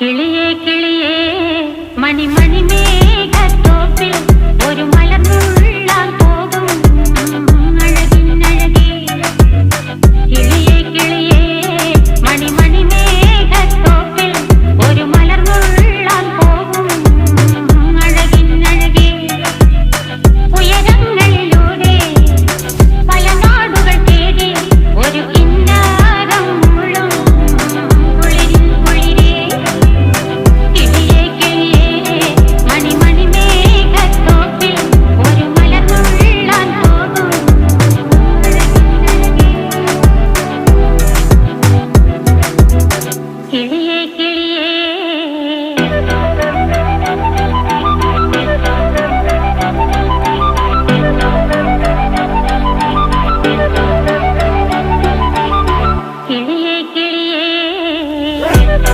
കിളിയേ കിളിയേ മണിമണി മേഘത്തോപ്പിൽ ഒരു മലർന്നുള്ളാൻ പോകും അഴകിനഴകേ. കിളിയേ കിളിയേ മണിമണി മേഘത്തോപ്പിൽ ഒരു മലർന്നുള്ളാൻ പോകും അഴകിനഴകേ. ഉയരങ്ങളിലൂടെ പല നാടുകൾ തേടി ഒരു കിന്നാരം മുഴും കുളിരിൻ കുളിരേ. കിളിയേ കിളിയേ മണിമണി മേഘത്തോപ്പിൽ ഒരു മലർന്നുള്ളാൻ പോകും അഴകിനഴകേ. കിളിയേ